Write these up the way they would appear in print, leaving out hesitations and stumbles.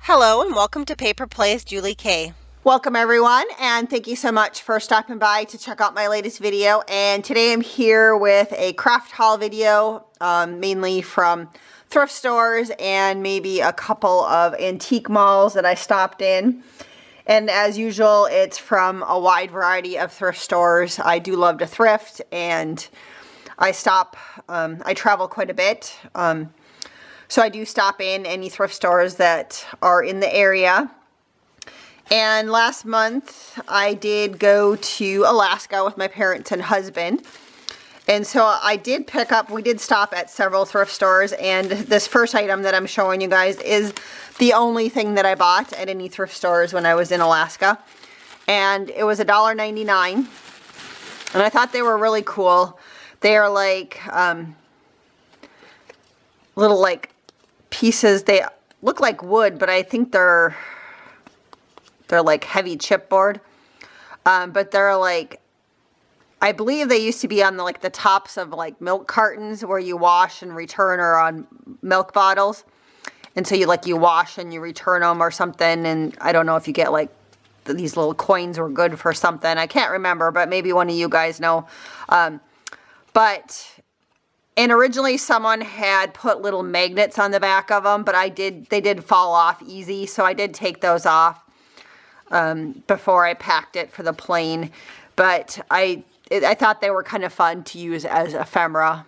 Hello and welcome to Paper Plays Julie K. Welcome everyone, and thank you so much for stopping by to check out my latest video. And today I'm here with a craft haul video, mainly from thrift stores and maybe a couple of antique malls that I stopped in. And as usual, it's from a wide variety of thrift stores. I do love to thrift, and I travel quite a bit. So I do stop in any thrift stores that are in the area. And last month I did go to Alaska with my parents and husband. And so I did we did stop at several thrift stores, and this first item that I'm showing you guys is the only thing that I bought at any thrift stores when I was in Alaska. And it was $1.99. And I thought they were really cool. They are like little like pieces. They look like wood, but I think they're like heavy chipboard. But they're like, I believe they used to be on the tops of like milk cartons where you wash and return, or on milk bottles. And so you wash and you return them or something. And I don't know if you get these little coins were good for something. I can't remember, but maybe one of you guys know. And originally someone had put little magnets on the back of them, but they did fall off easy. So I did take those off before I packed it for the plane. But I thought they were kind of fun to use as ephemera.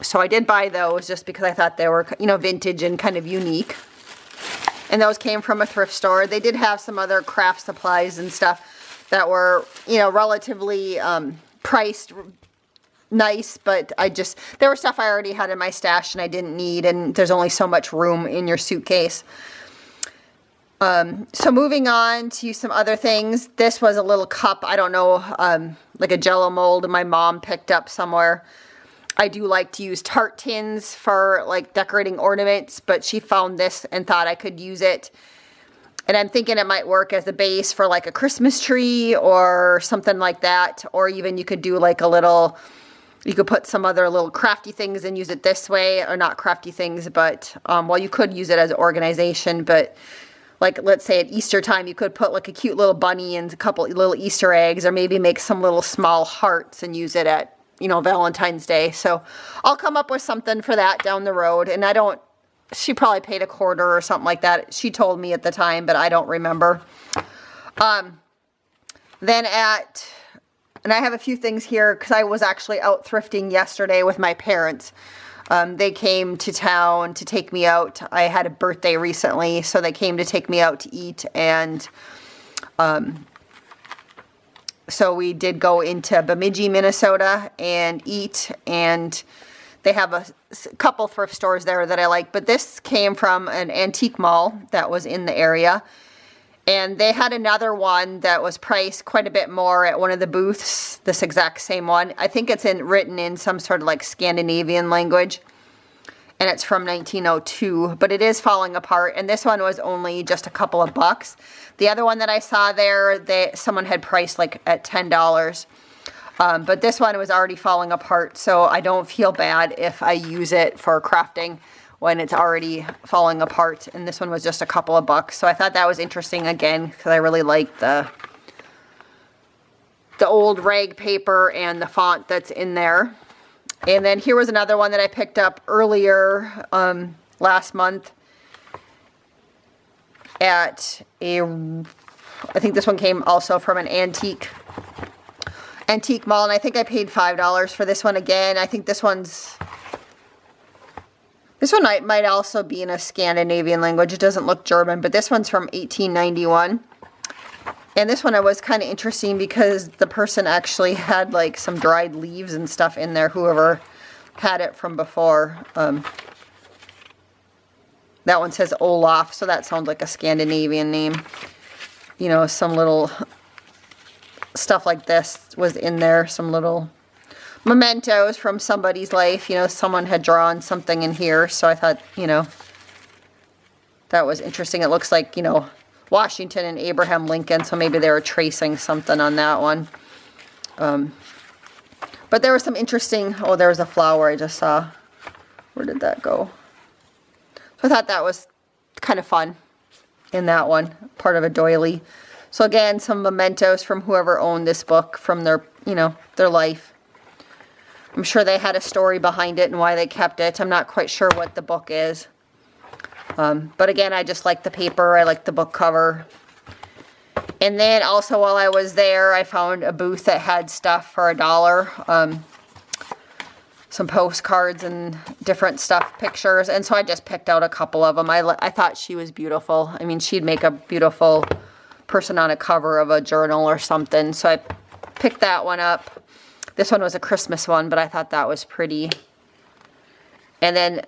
So I did buy those just because I thought they were, vintage and kind of unique. And those came from a thrift store. They did have some other craft supplies and stuff that were, relatively priced nice, but there was stuff I already had in my stash and I didn't need, and there's only so much room in your suitcase. So moving on to some other things. This was a little cup, I don't know, like a Jello mold my mom picked up somewhere. I do like to use tart tins for decorating ornaments, but she found this and thought I could use it. And I'm thinking it might work as a base for a Christmas tree or something like that. Or even you could do you could put some other little crafty things and use it this way. Or not crafty things, but, well, you could use it as organization, but let's say at Easter time, you could put a cute little bunny and a couple little Easter eggs, or maybe make some little small hearts and use it at, Valentine's Day. So I'll come up with something for that down the road. And she probably paid $0.25 or something like that. She told me at the time, but I don't remember. And I have a few things here because I was actually out thrifting yesterday with my parents. They came to town to take me out. I had a birthday recently, so they came to take me out to eat. And so we did go into Bemidji, Minnesota and eat. And they have a couple thrift stores there that I like. But this came from an antique mall that was in the area. And they had another one that was priced quite a bit more at one of the booths, this exact same one. I think it's written in some sort of Scandinavian language. And it's from 1902, but it is falling apart. And this one was only just a couple of bucks. The other one that I saw there, someone had priced at $10. But this one was already falling apart, so I don't feel bad if I use it for crafting when it's already falling apart. And this one was just a couple of bucks. So I thought that was interesting again, because I really like the old rag paper and the font that's in there. And then here was another one that I picked up earlier last month at I think this one came also from an antique mall, and I think I paid $5 for this one again. I think this one might also be in a Scandinavian language. It doesn't look German, but this one's from 1891. And this one was kind of interesting because the person actually had some dried leaves and stuff in there, whoever had it from before. That one says Olaf, so that sounds like a Scandinavian name. Some little stuff like this was in there, some little mementos from somebody's life. Someone had drawn something in here, so I thought, that was interesting. It looks like, Washington and Abraham Lincoln, so maybe they were tracing something on that one. But there was some interesting, there was a flower I just saw. Where did that go? So I thought that was kind of fun. in that one, part of a doily. So again, some mementos from whoever owned this book from their, you know, their life. I'm sure they had a story behind it and why they kept it. I'm not quite sure what the book is. But again, I just like the paper. I like the book cover. And then also while I was there, I found a booth that had stuff for $1. Some postcards and different stuff, pictures. And so I just picked out a couple of them. I thought she was beautiful. I mean, she'd make a beautiful person on a cover of a journal or something. So I picked that one up. This one was a Christmas one, but I thought that was pretty. And then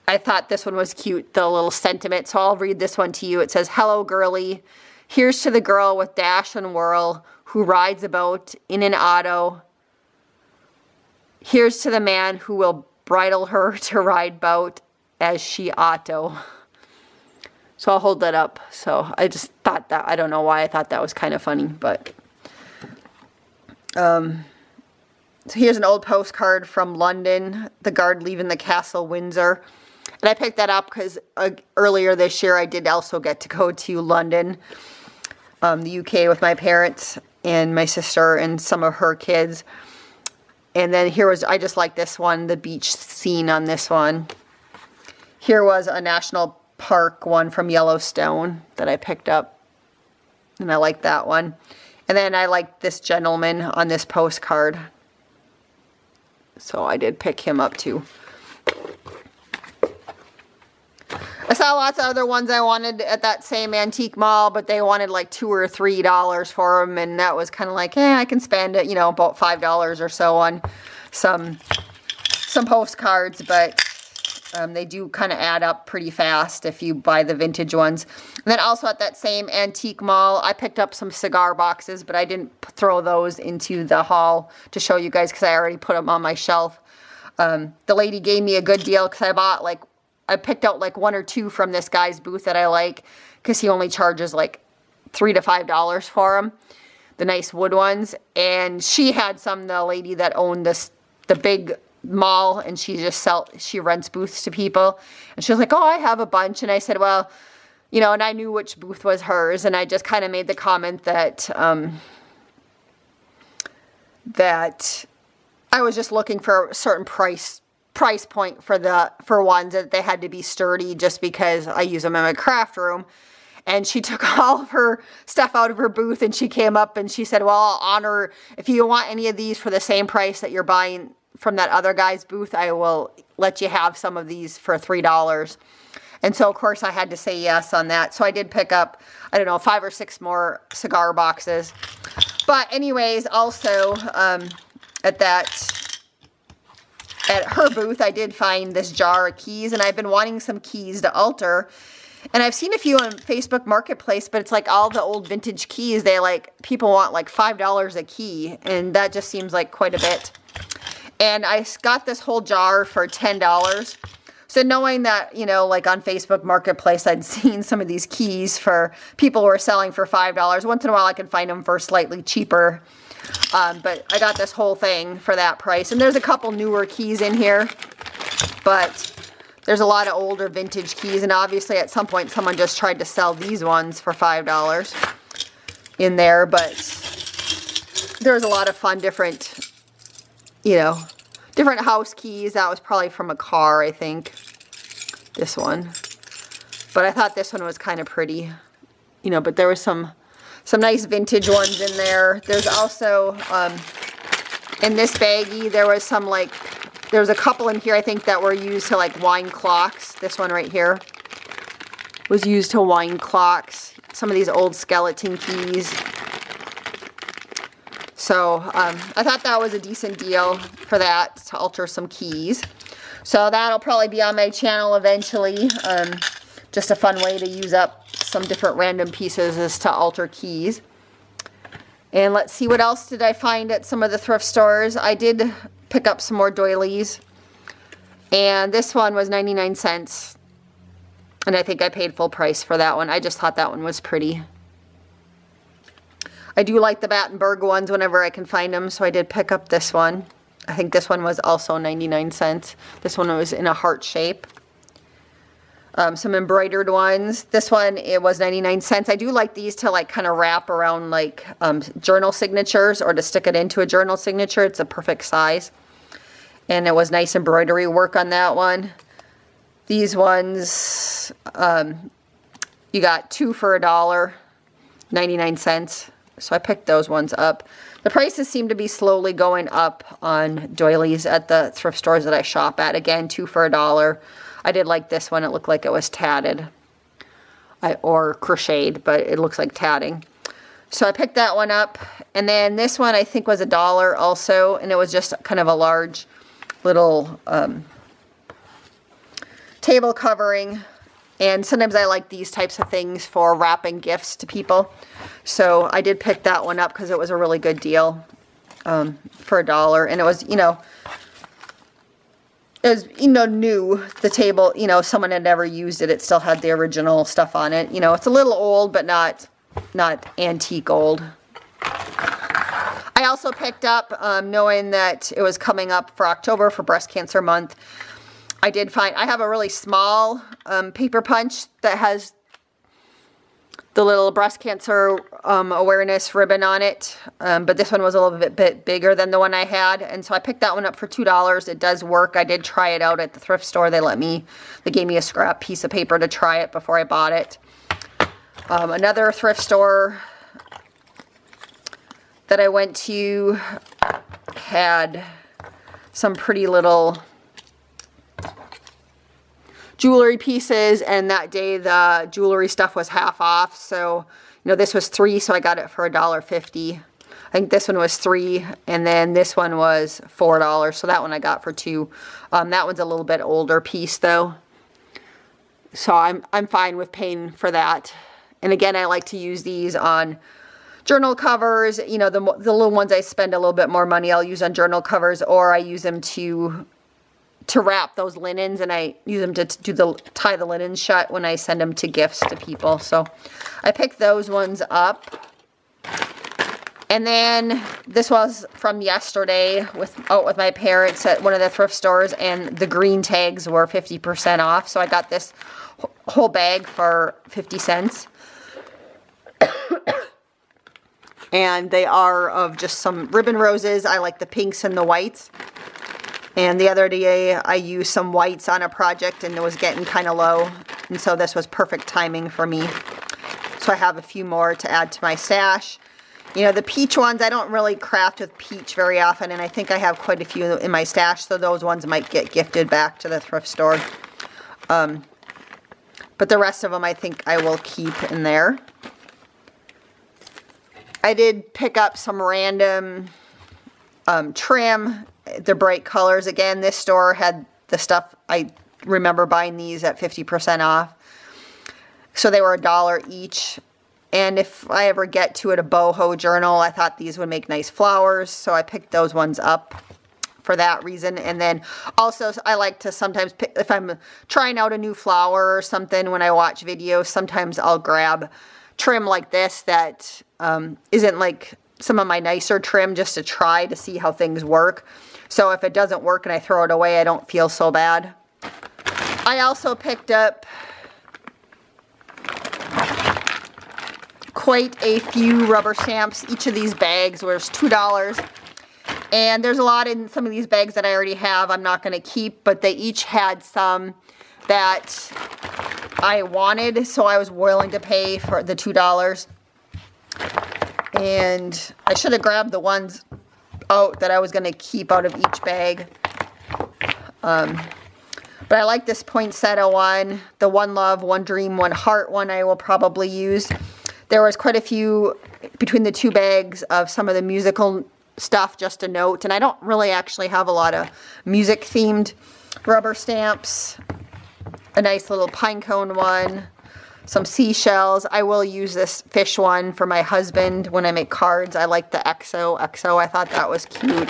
I thought this one was cute, the little sentiment. So I'll read this one to you. It says, "Hello, girlie. Here's to the girl with dash and whirl who rides about in an auto. Here's to the man who will bridle her to ride bout as she oughto." So I'll hold that up. So I just thought that, I don't know why I thought that was kind of funny, but so here's an old postcard from London, the guard leaving the castle Windsor. And I picked that up because earlier this year I did also get to go to London, the UK, with my parents and my sister and some of her kids. And then here was, I just like this one, the beach scene on this one. Here was a national park one from Yellowstone that I picked up. And I like that one. And then I like this gentleman on this postcard. So I did pick him up too. I saw lots of other ones I wanted at that same antique mall, but they wanted like $2 or $3 for them, and that was kind of like, I can spend it, you know, about $5 or so on some postcards, but they do kind of add up pretty fast if you buy the vintage ones. And then also at that same antique mall, I picked up some cigar boxes, but I didn't throw those into the haul to show you guys because I already put them on my shelf. The lady gave me a good deal because I picked out like 1 or 2 from this guy's booth that I like because he only charges like $3 to $5 for them, the nice wood ones. And she had some, the lady that owned the big mall, and she rents booths to people. And she was like, "Oh, I have a bunch." And I said, well, you know, and I knew which booth was hers. And I just kind of made the comment that, that I was just looking for a certain price point for ones that they had to be sturdy, just because I use them in my craft room. And she took all of her stuff out of her booth, and she came up and she said, "Well, I'll honor, if you want any of these for the same price that you're buying from that other guy's booth, I will let you have some of these for $3. And so of course I had to say yes on that. So I did pick up, I don't know, 5 or 6 more cigar boxes. But anyways, also at her booth, I did find this jar of keys, and I've been wanting some keys to alter. And I've seen a few on Facebook Marketplace, but it's like all the old vintage keys, people want like $5 a key, and that just seems like quite a bit. And I got this whole jar for $10. So knowing that, you know, like on Facebook Marketplace, I'd seen some of these keys for people who are selling for $5. Once in a while I can find them for slightly cheaper. But I got this whole thing for that price. And there's a couple newer keys in here, but there's a lot of older vintage keys. And obviously at some point someone just tried to sell these ones for $5 in there. But there's a lot of fun different, you know, different house keys. That was probably from a car, I think, this one. But I thought this one was kind of pretty, you know, but there was some nice vintage ones in there. There's also, in this baggie, there was a couple in here, I think, that were used to like wine clocks. This one right here was used to wine clocks. Some of these old skeleton keys. So I thought that was a decent deal for that, to alter some keys. So that'll probably be on my channel eventually. Just a fun way to use up some different random pieces is to alter keys. And let's see, what else did I find at some of the thrift stores. I did pick up some more doilies. And this one was 99 cents. And I think I paid full price for that one. I just thought that one was pretty. I do like the Battenberg ones whenever I can find them, so I did pick up this one. I think this one was also 99 cents. This one was in a heart shape. Some embroidered ones. This one, it was 99 cents. I do like these to like kind of wrap around like journal signatures or to stick it into a journal signature. It's a perfect size. And it was nice embroidery work on that one. These ones, you got 2 for $1, 99 cents. So I picked those ones up. The prices seem to be slowly going up on doilies at the thrift stores that I shop at. Again, 2 for $1. I did like this one. It looked like it was tatted or crocheted, but it looks like tatting. So I picked that one up. And then this one I think was $1 also, and it was just kind of a large little table covering. And sometimes I like these types of things for wrapping gifts to people. So I did pick that one up because it was a really good deal for $1. And it was, new. The table, someone had never used it. It still had the original stuff on it. It's a little old, but not antique old. I also picked up, knowing that it was coming up for October for Breast Cancer Month, I have a really small paper punch that has the little breast cancer awareness ribbon on it, but this one was a little bit bigger than the one I had, and so I picked that one up for $2. It does work. I did try it out at the thrift store. They gave me a scrap piece of paper to try it before I bought it. Another thrift store that I went to had some pretty little jewelry pieces, and that day the jewelry stuff was half off. So, this was $3, so I got it for $1.50. I think this one was $3, and then this one was $4. So that one I got for $2. That one's a little bit older piece though. So I'm fine with paying for that. And again, I like to use these on journal covers. The little ones I spend a little bit more money, I'll use on journal covers, or I use them to wrap those linens, and I use them to tie the linens shut when I send them to gifts to people. So I picked those ones up. And then this was from yesterday with my parents at one of the thrift stores, and the green tags were 50% off. So I got this whole bag for 50 cents. And they are of just some ribbon roses. I like the pinks and the whites. And the other day I used some whites on a project and it was getting kind of low. And so this was perfect timing for me. So I have a few more to add to my stash. The peach ones, I don't really craft with peach very often, and I think I have quite a few in my stash, so those ones might get gifted back to the thrift store. But the rest of them I think I will keep in there. I did pick up some random trim. They're bright colors. Again, this store had the stuff, I remember buying these at 50% off. So they were $1 each. And if I ever get to it, a boho journal, I thought these would make nice flowers. So I picked those ones up for that reason. And then also I like to sometimes pick, if I'm trying out a new flower or something when I watch videos, sometimes I'll grab trim like this that isn't like some of my nicer trim, just to try to see how things work. So if it doesn't work and I throw it away, I don't feel so bad. I also picked up quite a few rubber stamps. Each of these bags was $2. And there's a lot in some of these bags that I already have I'm not going to keep, but they each had some that I wanted, so I was willing to pay for the $2. And I should have grabbed the ones out that I was going to keep out of each bag. But I like this poinsettia one, the One Love, One Dream, One Heart one I will probably use. There was quite a few between the two bags of some of the musical stuff, just a note. And I don't really actually have a lot of music themed rubber stamps. A nice little pine cone one. Some seashells. I will use this fish one for my husband when I make cards. I like the XO. I thought that was cute.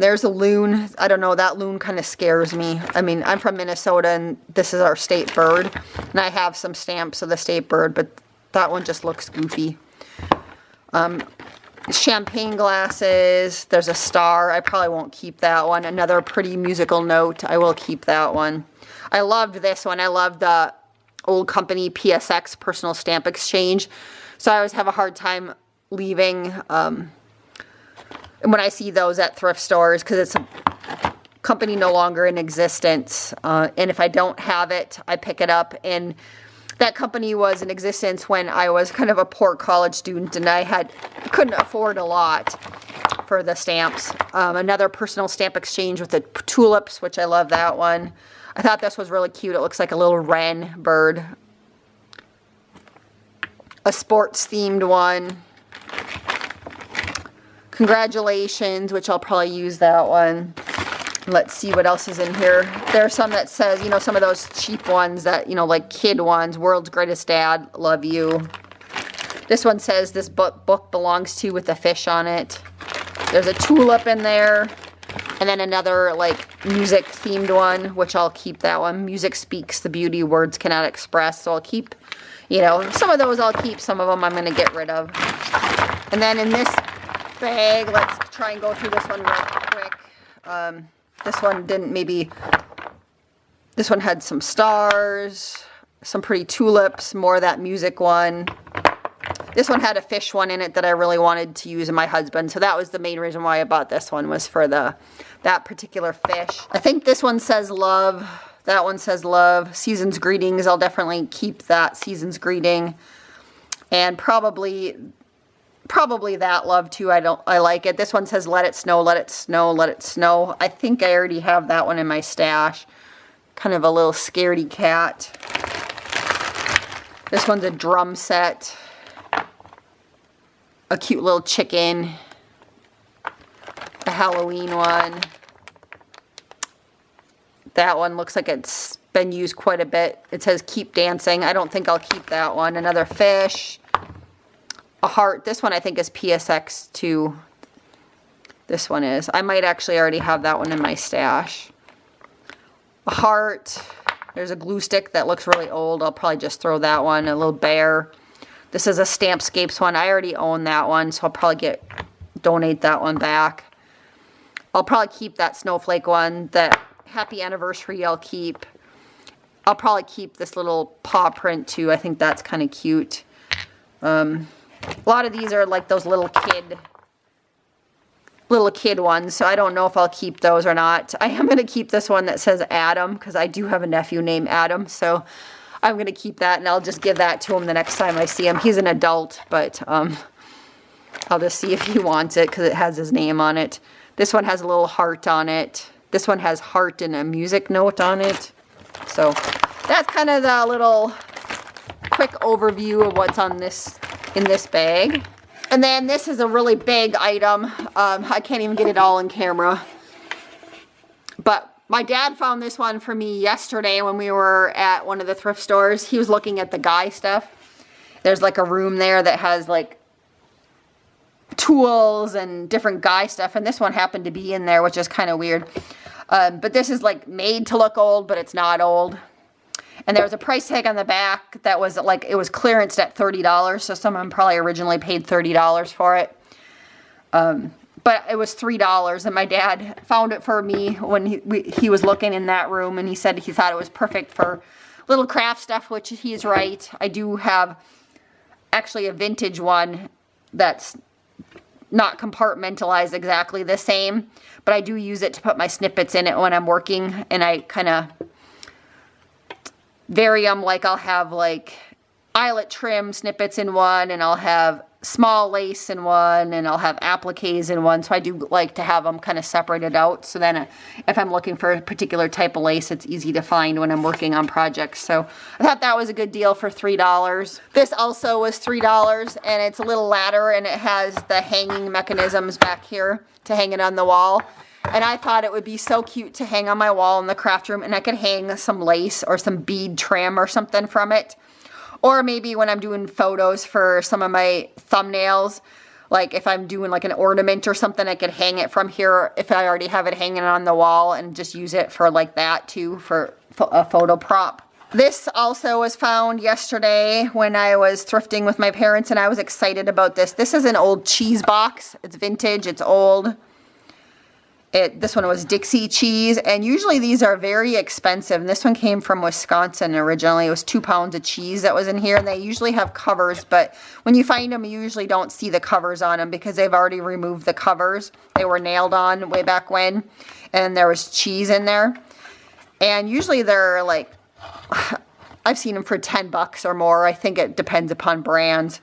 There's a loon. I don't know, that loon kind of scares me. I mean, I'm from Minnesota and this is our state bird. And I have some stamps of the state bird, but that one just looks goofy. Champagne glasses. There's a star. I probably won't keep that one. Another pretty musical note. I will keep that one. I loved this one. I loved the old company PSX, Personal Stamp Exchange. So I always have a hard time leaving when I see those at thrift stores because it's a company no longer in existence. And if I don't have it, I pick it up. And that company was in existence when I was kind of a poor college student and I couldn't afford a lot for the stamps. Another Personal Stamp Exchange with the tulips, which I love that one. I thought this was really cute. It looks like a little wren bird. A sports themed one. Congratulations, which I'll probably use that one. Let's see what else is in here. There are some that says, you know, some of those cheap ones that, you know, like kid ones. World's Greatest Dad, love you. This one says this book belongs to with a fish on it. There's a tulip in there. And then another like music themed one, which I'll keep that one. Music speaks the beauty words cannot express. So I'll keep, you know, some of those I'll keep. Some of them I'm going to get rid of. And then in this bag, let's try and go through this one real quick. This one didn't maybe, this one had some stars, some pretty tulips, more of that music one. This one had a fish one in it that I really wanted to use in my husband. So that was the main reason why I bought this one, was for that particular fish. I think this one says love. That one says love. Season's Greetings. I'll definitely keep that Season's Greeting. And probably that love too. I like it. This one says let it snow, let it snow, let it snow. I think I already have that one in my stash. Kind of a little scaredy cat. This one's a drum set. A cute little chicken. A Halloween one. That one looks like it's been used quite a bit. It says keep dancing. I don't think I'll keep that one. Another fish. A heart. This one I think is PSX too. This one is. I might actually already have that one in my stash. A heart. There's a glue stick that looks really old. I'll probably just throw that one. A little bear. This is a Stampscapes one. I already own that one, so I'll probably donate that one back. I'll probably keep that snowflake one. That happy anniversary I'll keep. I'll probably keep this little paw print too. I think that's kind of cute. A lot of these are like those little kid ones, so I don't know if I'll keep those or not. I am going to keep this one that says Adam, because I do have a nephew named Adam, so I'm going to keep that, and I'll just give that to him the next time I see him. He's an adult, but I'll just see if he wants it, because it has his name on it. This one has a little heart on it. This one has heart and a music note on it. So that's kind of the little quick overview of what's on in this bag. And then this is a really big item. I can't even get it all in camera. But my dad found this one for me yesterday when we were at one of the thrift stores. He was looking at the guy stuff. There's like a room there that has like tools and different guy stuff. And this one happened to be in there, which is kind of weird. But this is like made to look old, but it's not old. And there was a price tag on the back that was like, it was clearanced at $30. So someone probably originally paid $30 for it. But it was $3. And my dad found it for me when he was looking in that room. And he said he thought it was perfect for little craft stuff, which he's right. I do have actually a vintage one that's not compartmentalized exactly the same. But I do use it to put my snippets in it when I'm working. And I kind of vary them, like I'll have like eyelet trim snippets in one, and I'll have small lace in one, and I'll have appliques in one. So I do like to have them kind of separated out, so then if I'm looking for a particular type of lace, it's easy to find when I'm working on projects. So I thought that was a good deal for $3. This also was $3, and it's a little ladder, and it has the hanging mechanisms back here to hang it on the wall. And I thought it would be so cute to hang on my wall in the craft room, and I could hang some lace or some bead trim or something from it. Or maybe when I'm doing photos for some of my thumbnails, like if I'm doing like an ornament or something, I could hang it from here if I already have it hanging on the wall, and just use it for like that too, for a photo prop. This also was found yesterday when I was thrifting with my parents, and I was excited about this. This is an old cheese box. It's vintage, it's old. This one was Dixie cheese, and usually these are very expensive. And this one came from Wisconsin originally. It was 2 pounds of cheese that was in here, and they usually have covers, but when you find them, you usually don't see the covers on them because they've already removed the covers. They were nailed on way back when, and there was cheese in there. And usually they're like, I've seen them for 10 bucks or more. I think it depends upon brands.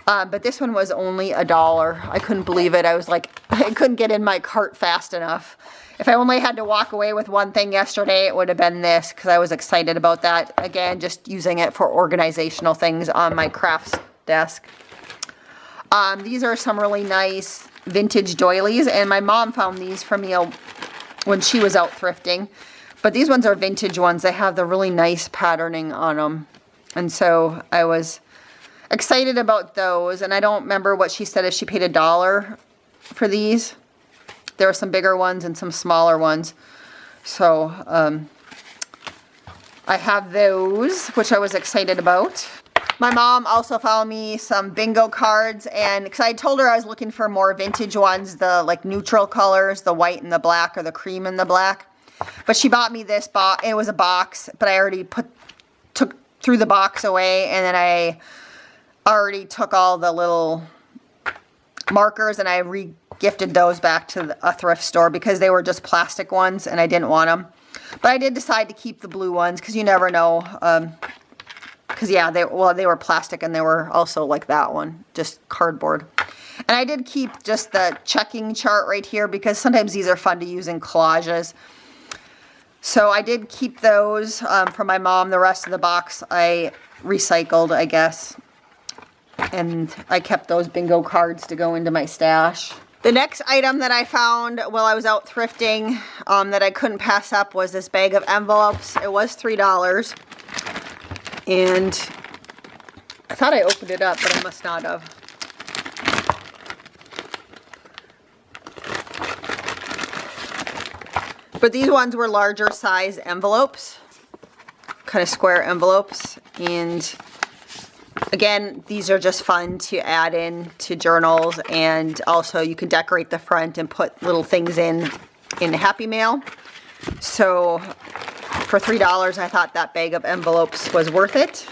But this one was only $1. I couldn't believe it. I was like, I couldn't get in my cart fast enough. If I only had to walk away with one thing yesterday, it would have been this, because I was excited about that. Again, just using it for organizational things on my crafts desk. These are some really nice vintage doilies, and my mom found these for me when she was out thrifting. But these ones are vintage ones. They have the really nice patterning on them. And so I was excited about those, and I don't remember what she said if she paid $1 for these. There were some bigger ones and some smaller ones. So I have those, which I was excited about. My mom also found me some bingo cards, and because I told her I was looking for more vintage ones, the like neutral colors, the white and the black, or the cream and the black. But she bought me this box. It was a box, but I already threw the box away, and then I already took all the little markers and I re-gifted those back to a thrift store because they were just plastic ones and I didn't want them. But I did decide to keep the blue ones because you never know. Because yeah, they were plastic, and they were also like that one, just cardboard. And I did keep just the checking chart right here because sometimes these are fun to use in collages. So I did keep those for my mom. The rest of the box I recycled, I guess. And I kept those bingo cards to go into my stash. The next item that I found while I was out thrifting that I couldn't pass up was this bag of envelopes. It was $3. And I thought I opened it up, but I must not have. But these ones were larger size envelopes, kind of square envelopes. And again, these are just fun to add in to journals, and also you can decorate the front and put little things in the Happy Mail. So for $3, I thought that bag of envelopes was worth it.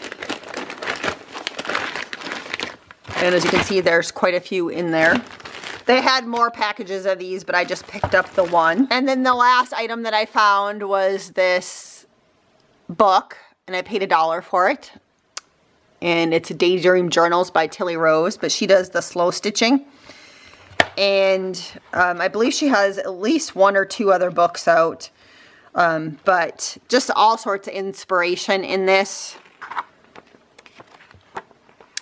And as you can see, there's quite a few in there. They had more packages of these, but I just picked up the one. And then the last item that I found was this book, and I paid $1 for it. And it's Daydream Journals by Tilly Rose, but she does the slow stitching. And I believe she has at least 1 or 2 other books out. But just all sorts of inspiration in this.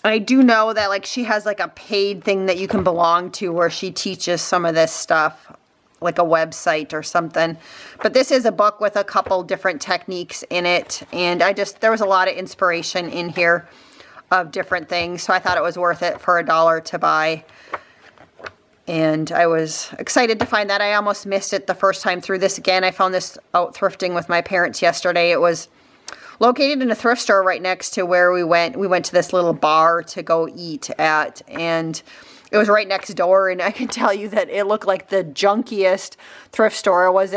I do know that like she has like a paid thing that you can belong to where she teaches some of this stuff, like a website or something. But this is a book with a couple different techniques in it, and there was a lot of inspiration in here of different things, so I thought it was worth it for $1 to buy. And I was excited to find that. I almost missed it the first time through this. Again, I found this out thrifting with my parents yesterday. It was located in a thrift store right next to where we went. We went to this little bar to go eat at, and it was right next door, and I can tell you that it looked like the junkiest thrift store. I was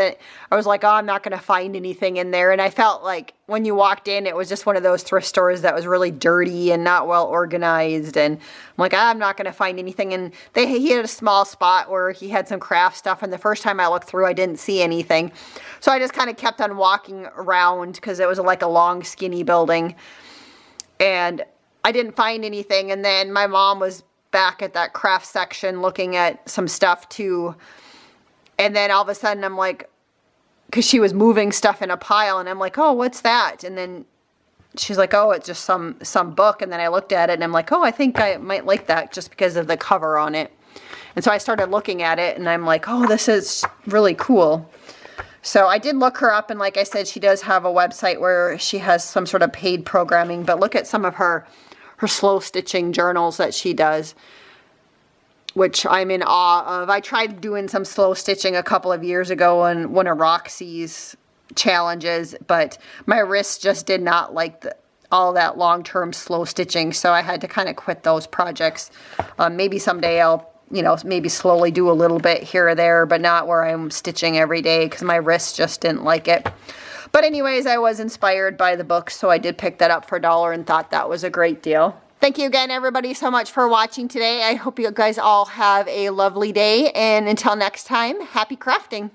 like, oh, I'm not going to find anything in there. And I felt like when you walked in, it was just one of those thrift stores that was really dirty and not well organized. And I'm like, I'm not going to find anything. And he had a small spot where he had some craft stuff. And the first time I looked through, I didn't see anything. So I just kind of kept on walking around because it was like a long, skinny building. And I didn't find anything. And then my mom was back at that craft section looking at some stuff too, and then all of a sudden I'm like, because she was moving stuff in a pile, and I'm like, oh, what's that? And then she's like, oh, it's just some book. And then I looked at it and I'm like, oh, I think I might like that just because of the cover on it. And so I started looking at it and I'm like, oh, this is really cool. So I did look her up, and like I said, she does have a website where she has some sort of paid programming, but look at some of her slow stitching journals that she does, which I'm in awe of. I tried doing some slow stitching a couple of years ago on one of Roxy's challenges, but my wrists just did not like all that long-term slow stitching, so I had to kind of quit those projects. Maybe someday I'll you know, maybe slowly do a little bit here or there, but not where I'm stitching every day because my wrist just didn't like it. But anyways, I was inspired by the book, so I did pick that up for $1 and thought that was a great deal. Thank you again, everybody, so much for watching today. I hope you guys all have a lovely day, and until next time, happy crafting.